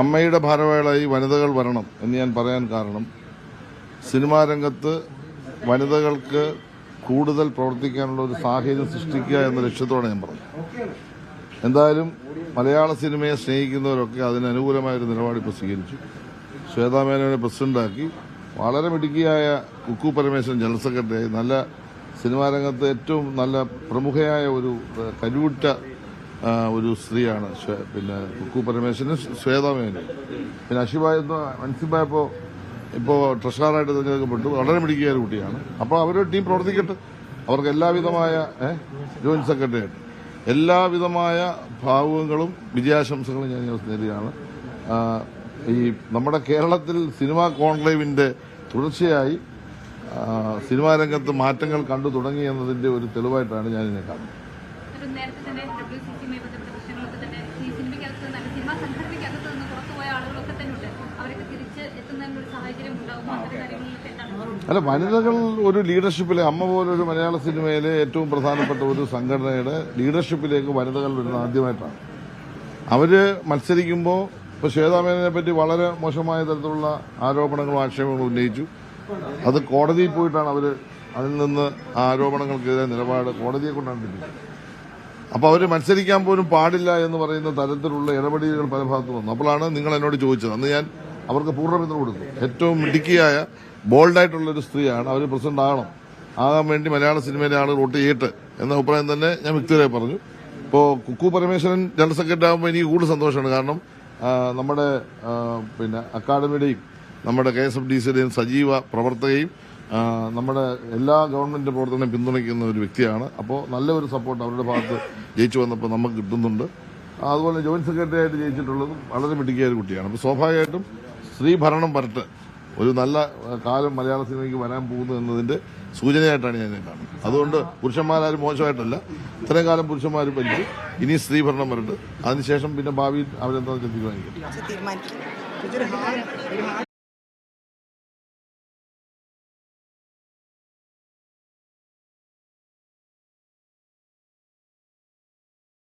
അമ്മയുടെ ഭാരവാഹികളായി വനിതകൾ വരണം എന്ന് ഞാൻ പറയാൻ കാരണം സിനിമാ രംഗത്ത് വനിതകൾക്ക് കൂടുതൽ പ്രവർത്തിക്കാനുള്ള ഒരു സാഹചര്യം സൃഷ്ടിക്കുക എന്ന ലക്ഷ്യത്തോടെ ഞാൻ പറഞ്ഞു. എന്തായാലും മലയാള സിനിമയെ സ്നേഹിക്കുന്നവരൊക്കെ അതിന് അനുകൂലമായൊരു നിലപാട് ഇപ്പോൾ സ്വീകരിച്ചു. ശ്വേതാ മേനോനെ പ്രസിഡന്റാക്കി, വളരെ മിടുക്കിയായ കുക്കു പരമേശ്വരൻ ജനറൽ സെക്രട്ടറിയായി, നല്ല സിനിമാ രംഗത്ത് ഏറ്റവും നല്ല പ്രമുഖയായ ഒരു കരുവുറ്റ ഒരു സ്ത്രീയാണ് പിന്നെ കുക്കു പരമേശ്വരൻ, ശ്വേതാ മേനോൻ. പിന്നെ മൻസിബായപ്പോൾ ഇപ്പോൾ ട്രഷറായിട്ട് തിരഞ്ഞെടുക്കപ്പെട്ടു. വളരെ മിടുക്കിയ ഒരു കുട്ടിയാണ്. അപ്പോൾ അവരുടെ ടീം പ്രവർത്തിക്കട്ടെ. അവർക്ക് എല്ലാവിധമായ ജോയിന്റ് സെക്രട്ടറി ആയിട്ട് എല്ലാവിധമായ ഭാവുകങ്ങളും വിജയാശംസകളും ഞാൻ നേരുകയാണ്. ഈ നമ്മുടെ കേരളത്തിൽ സിനിമാ കോൺക്ലേവിന്റെ തുടർച്ചയായി സിനിമാ രംഗത്ത് മാറ്റങ്ങൾ കണ്ടു തുടങ്ങി എന്നതിന്റെ ഒരു തെളിവായിട്ടാണ് ഞാൻ ഇതിനെ കാണുന്നത്. നേരത്തെ തന്നെ WCC-യുമായി ബന്ധപ്പെട്ട പ്രശ്നങ്ങളൊക്കെ തന്നെ ഈ സിനിമയ്ക്കകത്ത് നല്ല സിനിമാ സംഘടനയ്ക്കകത്ത് നിന്ന് പുറത്തുപോയ ആളുകളൊക്കെ തന്നെ ഉണ്ട്. അവരൊക്കെ തിരിച്ച് എത്തുന്നതിനൊരു സാഹചര്യം ഉണ്ടാകുമോ? അത്തരം കാര്യങ്ങളിലൊക്കെ എന്താണ്? അല്ല, വനിതകൾ ഒരു ലീഡർഷിപ്പിലെ അമ്മ പോലൊരു മലയാള സിനിമയിലെ ഏറ്റവും പ്രധാനപ്പെട്ട ഒരു സംഘടനയുടെ ലീഡർഷിപ്പിലേക്ക് വനിതകൾ വരുന്നത് ആദ്യമായിട്ടാണ്. അവര് മത്സരിക്കുമ്പോൾ ഇപ്പോൾ ശ്വേതാ മേനോനെ പറ്റി വളരെ മോശമായ തരത്തിലുള്ള ആരോപണങ്ങളും ആക്ഷേപങ്ങളും ഉന്നയിച്ചു. അത് കോടതിയിൽ പോയിട്ടാണ് അവർ അതിൽ നിന്ന് ആ ആരോപണങ്ങൾക്കെതിരെ നിലപാട് കോടതിയെ കൊണ്ടാണ് കിട്ടിയത്. അപ്പോൾ അവർ മത്സരിക്കാൻ പോലും പാടില്ല എന്ന് പറയുന്ന തരത്തിലുള്ള ഇടപെടലുകൾ പല ഭാഗത്തു വന്നു. അപ്പോഴാണ് നിങ്ങൾ എന്നോട് ചോദിച്ചത്. അന്ന് ഞാൻ അവർക്ക് പൂർണ്ണ പിന്തുണ കൊടുത്തു. ഏറ്റവും മിടുക്കിയായ ബോൾഡായിട്ടുള്ളൊരു സ്ത്രീയാണ്. അവർ പ്രസിഡന്റ് ആകാൻ വേണ്ടി മലയാള സിനിമയിലെ ആളുകൾ വോട്ട് ചെയ്യട്ടെ എന്ന അഭിപ്രായം തന്നെ ഞാൻ വ്യക്തിപരമായി പറഞ്ഞു. ഇപ്പോൾ കുക്കു പരമേശ്വരൻ ജനറൽ സെക്രട്ടറി ആകുമ്പോൾ എനിക്ക് കൂടുതൽ സന്തോഷമാണ്. കാരണം നമ്മുടെ പിന്നെ അക്കാദമിയുടെയും നമ്മുടെ KSFDCയുടെയും സജീവ പ്രവർത്തകയും നമ്മുടെ എല്ലാ ഗവൺമെന്റ് പ്രവർത്തനവും പിന്തുണയ്ക്കുന്ന ഒരു വ്യക്തിയാണ്. അപ്പോൾ നല്ലൊരു സപ്പോർട്ട് അവരുടെ ഭാഗത്ത് ജയിച്ചു വന്നപ്പോൾ നമുക്ക് കിട്ടുന്നുണ്ട്. അതുപോലെ ജോയിന്റ് സെക്രട്ടറി ആയിട്ട് ജയിച്ചിട്ടുള്ളതും വളരെ മിടുക്കിയ ഒരു കുട്ടിയാണ്. അപ്പോൾ സ്വാഭാവികമായിട്ടും സ്ത്രീ ഭരണം വരട്ടെ, ഒരു നല്ല കാലം മലയാള സിനിമയ്ക്ക് വരാൻ പോകുന്നു എന്നതിന്റെ സൂചനയായിട്ടാണ് ഞാൻ കാണുന്നത്. അതുകൊണ്ട് പുരുഷന്മാരും മോശമായിട്ടല്ല, ഇത്രയും കാലം പുരുഷന്മാർ ഭരിച്ചു, ഇനി സ്ത്രീ ഭരണം വരട്ടെ. അതിനുശേഷം പിന്നെ ഭാവിയിൽ അവരെന്താ തീരുമാനിക്കും.